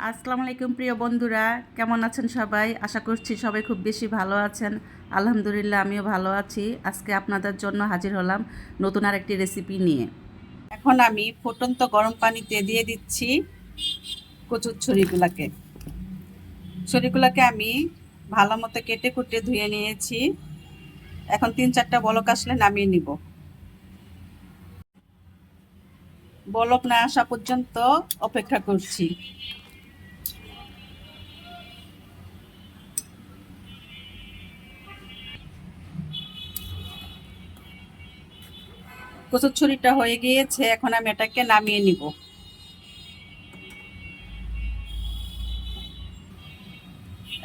আসসালামু আলাইকুম প্রিয় বন্ধুরা, কেমন আছেন সবাই? আশা করছি সবাই খুব বেশি ভালো আছেন। আলহামদুলিল্লাহ আমিও ভালো আছি। আজকে আপনাদের জন্য হাজির হলাম নতুন আরেকটি রেসিপি নিয়ে। এখন আমি ফুটন্ত গরম পানিতে দিয়ে দিচ্ছি কচুর ছুরিগুলোকে আমি ভালো মতো কেটে কুটে ধুয়ে নিয়েছি। এখন 3-4টা বলক আসলে নামিয়ে নিব। বলক না আসা পর্যন্ত অপেক্ষা করছি। কচুর ছুরিটা হয়ে গিয়েছে, এখন আমি এটাকে নামিয়ে নিব।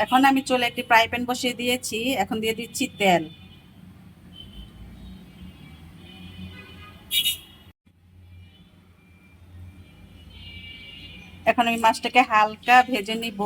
এখন আমি চুলায় একটি ফ্রাই প্যান বসিয়ে দিয়েছি। এখন দিয়ে দিচ্ছি তেল। এখন আমি মাছটাকে হালকা ভেজে নিব।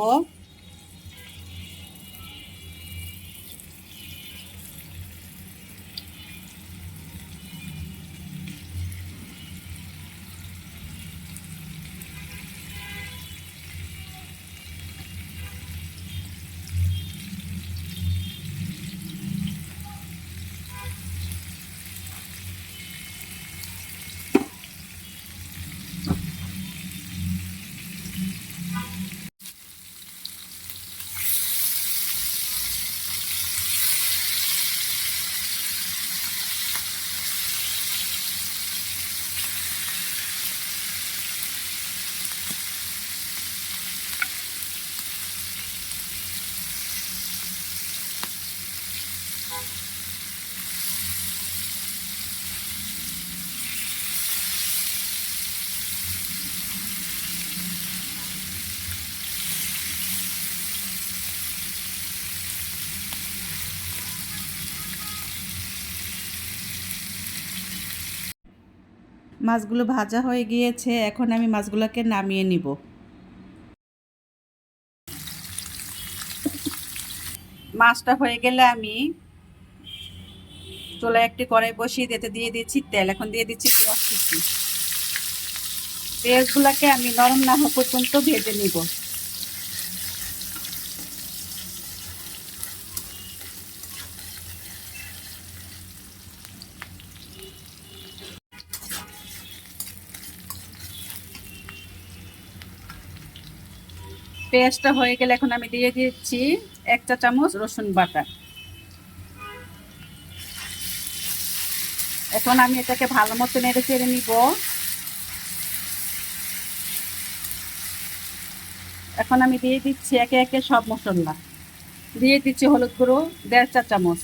মাছগুলো ভাজা হয়ে গিয়েছে, এখন আমি মাছগুলোকে নামিয়ে নিব। মাছটা হয়ে গেলে আমি চুলায় একটি কড়াই বসিয়ে দিয়ে দিচ্ছি তেল। এখন দিয়ে দিচ্ছি পেঁয়াজ কুচি। পেঁয়াজগুলোকে আমি নরম না হওয়া পর্যন্ত ভেজে নিব। পেঁয়াজটা হয়ে গেলে এখন আমি দিয়ে দিচ্ছি 1 চা চামচ রসুন বাটা। এখন আমি এটাকে ভালো মতো নেড়ে চেড়ে নিব। এখন আমি দিয়ে দিচ্ছি একে একে সব মশলা। দিয়ে দিচ্ছি হলুদ গুঁড়ো 1.5 চা চামচ,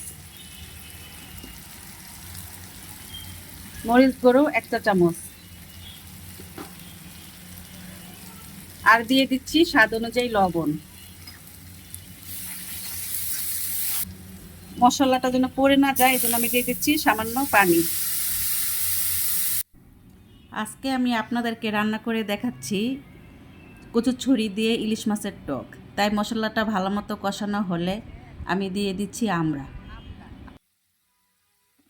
মরিচ গুঁড়ো 1 চা চামচ, আর দিয়ে দিচ্ছি স্বাদ অনুযায়ী লবণ। মশলাটা যেন পড়ে না যায়, এই জন্য আমি দিয়ে দিচ্ছি সামান্য পানি। আজকে আমি আপনাদেরকে রান্না করে দেখাচ্ছি কচুরছড়ি দিয়ে ইলিশ মাছের টক। তাই মশলাটা ভালো মতো কষানো হলে আমি দিয়ে দিচ্ছি আমড়া।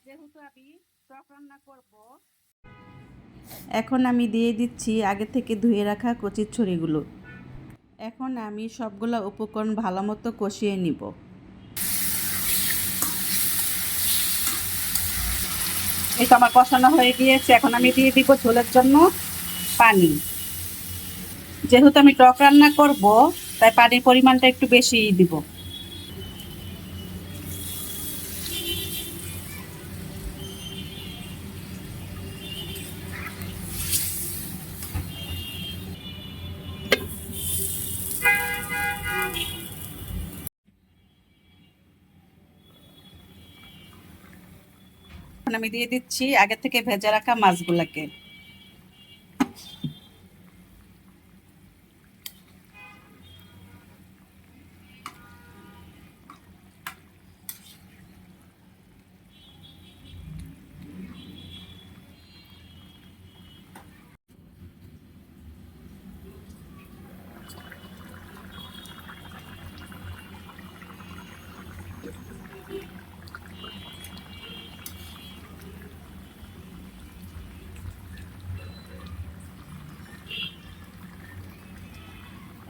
যেহেতু আমি টক রান্না করব, এখন আমি দিয়ে দিচ্ছি আগে থেকে ধুয়ে রাখা কচুর ছড়িগুলো। এখন আমি সবগুলো উপকরণ ভালো মতো কষিয়ে নিব। এই তো আমার কষানো হয়ে গিয়েছে, এখন আমি দিয়ে দিব ঝোলের জন্য পানি। যেহেতু আমি টক রান্না করব, তাই পানির পরিমাণটা একটু বেশিই দিব। এখন আমি দিয়ে দিচ্ছি আগে থেকে ভেজে রাখা মাছগুলোকে।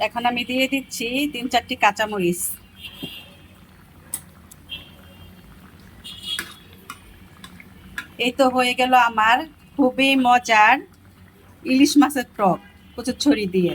এখন আমি দিয়ে দিচ্ছি 3-4টি কাঁচামরিচ। এই তো হয়ে গেল আমার খুবই মজার ইলিশ মাছের টক কচুরছড়ি দিয়ে।